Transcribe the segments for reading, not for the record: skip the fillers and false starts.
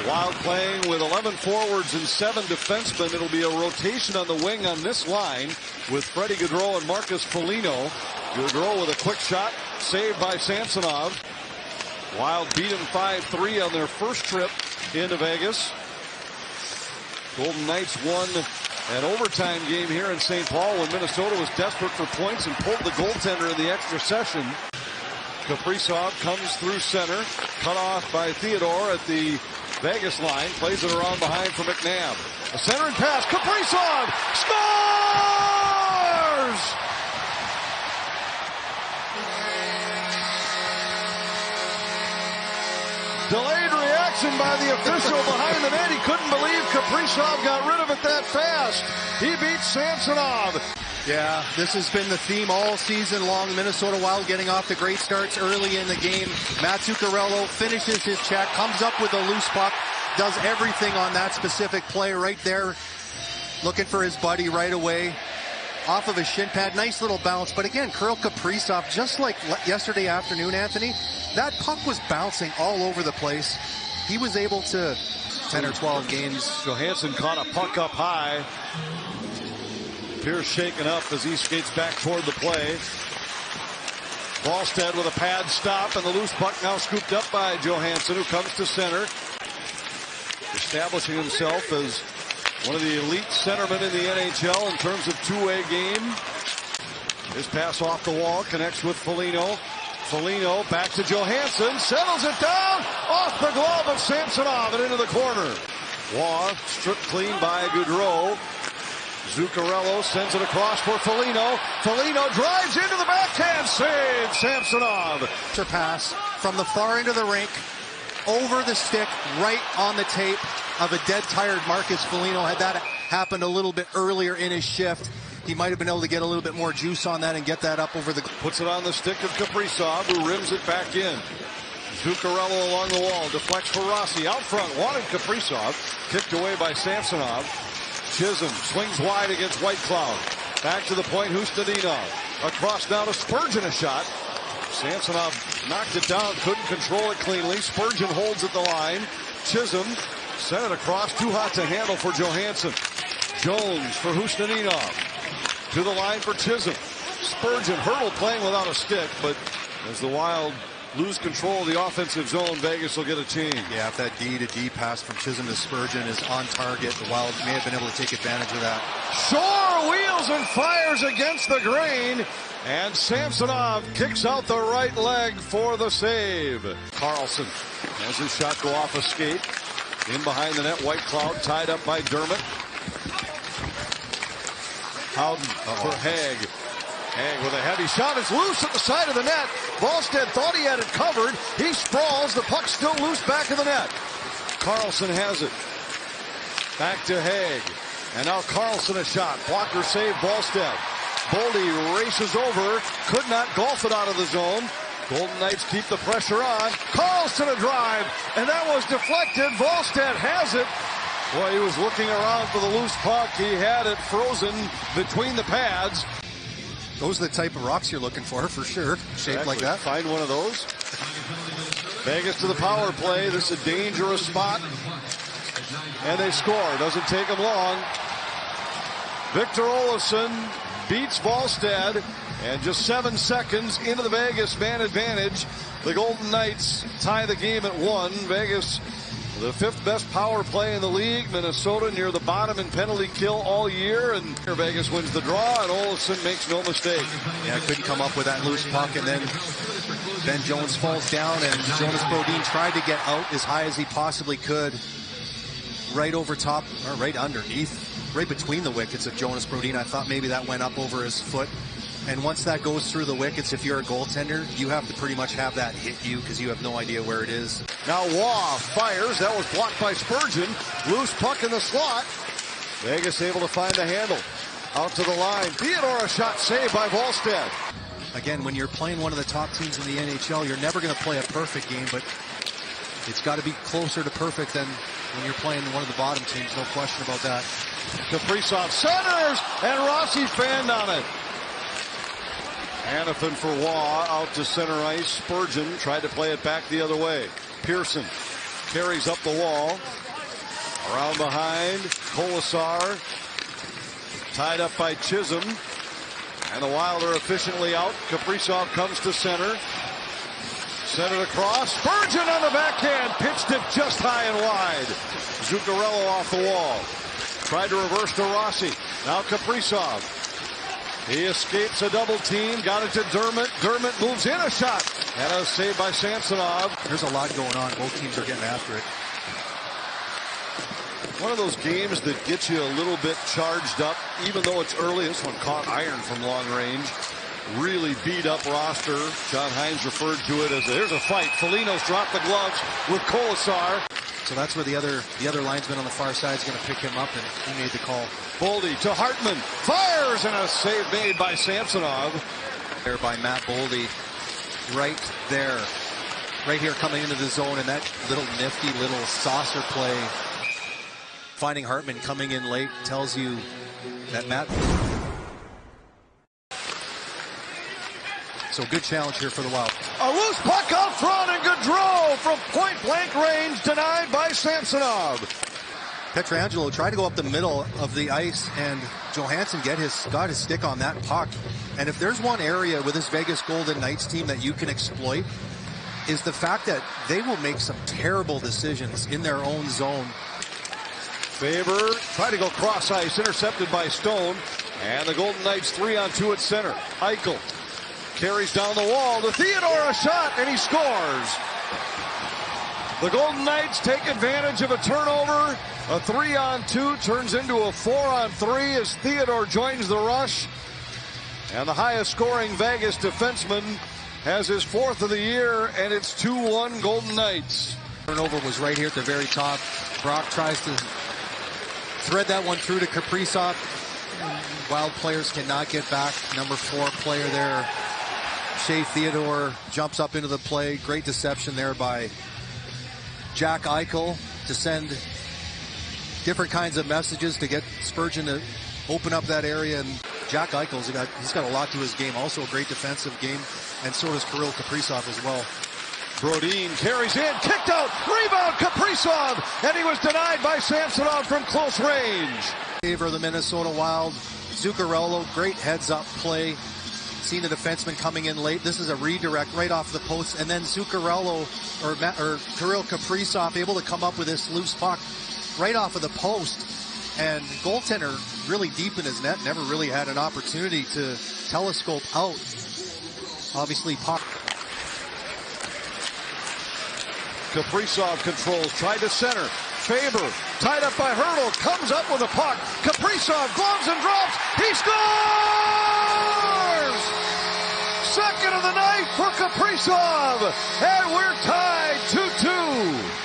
Wild playing with 11 forwards and 7 defensemen. It'll be a rotation on the wing on this line with Freddie Gaudreau and Marcus Foligno. Gaudreau with a quick shot, saved by Samsonov. Wild beat him 5-3 on their first trip into Vegas. Golden Knights won an overtime game here in St. Paul when Minnesota was desperate for points and pulled the goaltender in the extra session. Kaprizov comes through center, cut off by Theodore at the Vegas line, plays it around behind for McNabb. A centering pass, Kaprizov scores! Delayed reaction by the official behind the net. He couldn't believe Kaprizov got rid of it that fast. He beats Samsonov. Yeah, this has been the theme all season long. Minnesota Wild getting off to great starts early in the game. Matt Zuccarello finishes his check, comes up with a loose puck, does everything on that specific play right there. Looking for his buddy right away. Off of his shin pad, nice little bounce. But again, Kirill Kaprizov, just like yesterday afternoon, Anthony, that puck was bouncing all over the place. He was able to 10 or 12 games. Johansson caught a puck up high. Pierce shaken up as he skates back toward the play. Wallstead with a pad stop, and the loose puck now scooped up by Johansson, who comes to center. Establishing himself as one of the elite centermen in the NHL in terms of two-way game. His pass off the wall connects with Foligno. Foligno back to Johansson, settles it down, off the glove of Samsonov and into the corner. Waugh stripped clean by Gaudreau. Zuccarello sends it across for Foligno. Foligno drives into the backhand save. Samsonov. Pass from the far end of the rink, over the stick, right on the tape of a dead tired Marcus Foligno. Had that happened a little bit earlier in his shift, he might have been able to get a little bit more juice on that and get that up over the... Puts it on the stick of Kaprizov, who rims it back in. Zuccarello along the wall, deflects for Rossi. Out front, wanted Kaprizov. Kicked away by Samsonov. Chisholm swings wide against Whitecloud. Back to the point, Hustadinov. Across now to Spurgeon, a shot. Samsonov knocked it down, couldn't control it cleanly. Spurgeon holds at the line. Chisholm sent it across, too hot to handle for Johansson. Jones for Hustadinov. To the line for Chisholm. Spurgeon, Hurdle playing without a stick, but as the Wild lose control of the offensive zone, Vegas will get a change. Yeah, if that D-to-D pass from Chisholm to Spurgeon is on target, the Wild may have been able to take advantage of that. Shore wheels and fires against the grain, and Samsonov kicks out the right leg for the save. Carlson has his shot go off a skate. In behind the net, Whitecloud tied up by Dermott. Howden for Haig. Haig with a heavy shot. It's loose at the side of the net. Wallstead thought he had it covered. He sprawls. The puck's still loose back of the net. Carlson has it. Back to Haig. And now Carlson a shot. Blocker save, Wallstead. Boldy races over. Could not golf it out of the zone. Golden Knights keep the pressure on. Carlson a drive. And that was deflected. Wallstead has it. Boy, he was looking around for the loose puck. He had it frozen between the pads. Those are the type of rocks you're looking for sure. Shaped like that. Find one of those. Vegas to the power play. This is a dangerous spot. And they score. Doesn't take them long. Victor Olofsson beats Wallstead. And just 7 seconds into the Vegas man advantage, the Golden Knights tie the game at 1. Vegas, the 5th best power play in the league. Minnesota near the bottom in penalty kill all year. And Vegas wins the draw, and Olofsson makes no mistake. Yeah, couldn't come up with that loose puck, and then Ben Jones falls down, and Jonas Brodin tried to get out as high as he possibly could. Right over top, or right underneath, right between the wickets of Jonas Brodin. I thought maybe that went up over his foot. And once that goes through the wickets, if you're a goaltender, you have to pretty much have that hit you because you have no idea where it is. Now Waugh fires. That was blocked by Spurgeon. Loose puck in the slot. Vegas able to find the handle. Out to the line. Theodore, a shot saved by Wallstead. Again, when you're playing one of the top teams in the NHL, you're never going to play a perfect game, but it's got to be closer to perfect than when you're playing one of the bottom teams. No question about that. Kaprizov centers, and Rossi fanned on it. Hanifin for Waugh out to center ice. Spurgeon tried to play it back the other way. Pearson carries up the wall. Around behind, Colasar. Tied up by Chisholm. And the Wild are efficiently out. Kaprizov comes to center. Centered across. Spurgeon on the backhand. Pitched it just high and wide. Zuccarello off the wall. Tried to reverse to Rossi. Now Kaprizov. He escapes a double team. Got it to Dermott. Dermott moves in a shot. And a save by Samsonov. There's a lot going on. Both teams are getting after it. One of those games that gets you a little bit charged up, even though it's early. This one caught iron from long range. Really beat up roster. John Hines referred to it as there's a fight. Foligno's dropped the gloves with Colasar. So that's where the other linesman on the far side is going to pick him up, and he made the call. Boldy to Hartman. Fires, and a save made by Samsonov. There by Matt Boldy. Right there. Right here coming into the zone, and that little nifty little saucer play. Finding Hartman coming in late tells you that Matt. So good challenge here for the Wild. A loose puck out front, and Gaudreau from point blank range denied by Samsonov. Pietrangelo tried to go up the middle of the ice, and Johansson got his stick on that puck. And if there's one area with this Vegas Golden Knights team that you can exploit, is the fact that they will make some terrible decisions in their own zone. Faber tried to go cross ice, intercepted by Stone, and the Golden Knights 3-on-2 at center. Eichel carries down the wall to Theodore, a shot, and he scores. The Golden Knights take advantage of a turnover. A 3-on-2 turns into a 4-on-3 as Theodore joins the rush. And the highest scoring Vegas defenseman has his 4th of the year, and it's 2-1 Golden Knights. Turnover was right here at the very top. Brock tries to thread that one through to Kaprizov. Wild players cannot get back. Number 4 player there. Shea Theodore jumps up into the play. Great deception there by Jack Eichel to send different kinds of messages to get Spurgeon to open up that area. And Jack Eichel's he's got a lot to his game. Also a great defensive game. And so does Kirill Kaprizov as well. Brodin carries in, kicked out, rebound, Kaprizov, and he was denied by Samsonov from close range. Favor of the Minnesota Wild. Zuccarello, great heads-up play. Seen the defenseman coming in late. This is a redirect right off the post, and then Zuccarello or Kirill Kaprizov able to come up with this loose puck right off of the post. And goaltender really deep in his net, never really had an opportunity to telescope out. Obviously, puck. Kaprizov controls, tried to center. Faber, tied up by Hurdle, comes up with a puck. Kaprizov, gloves and drops. He scores! Second of the night for Kaprizov. And we're tied 2-2.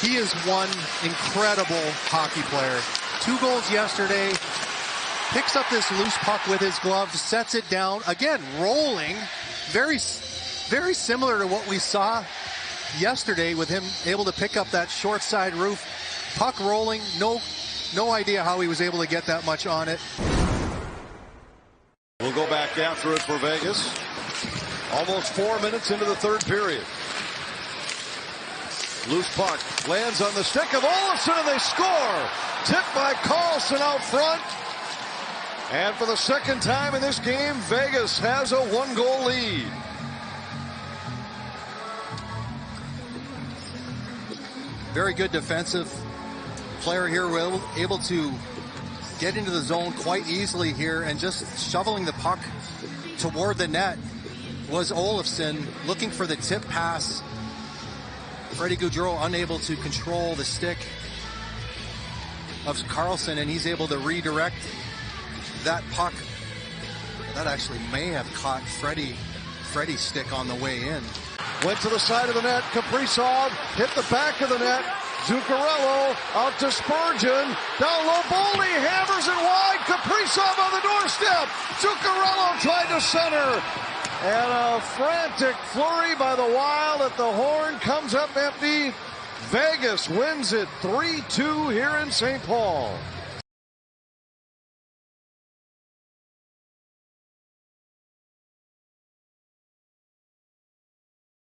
He is one incredible hockey player. 2 goals yesterday. Picks up this loose puck with his glove, sets it down. Again, rolling. Very similar to what we saw yesterday with him able to pick up that short side roof. Puck rolling. No idea how he was able to get that much on it. We'll go back after it for Vegas. Almost 4 minutes into the third period. Loose puck lands on the stick of Olofsson, and they score. Tipped by Karlsson out front. And for the second time in this game, Vegas has a 1-goal lead. Very good defensive player here, able to get into the zone quite easily here, and just shoveling the puck toward the net was Olofsson, looking for the tip pass. Freddie Gaudreau unable to control the stick of Karlsson, and he's able to redirect that puck. That actually may have caught Freddie's stick on the way in. Went to the side of the net. Kaprizov hit the back of the net. Zuccarello out to Spurgeon. Down low, Boldy hammers it wide. Kaprizov on the doorstep. Zuccarello tried to center. And a frantic flurry by the Wild at the horn comes up empty. Vegas wins it 3-2 here in St. Paul.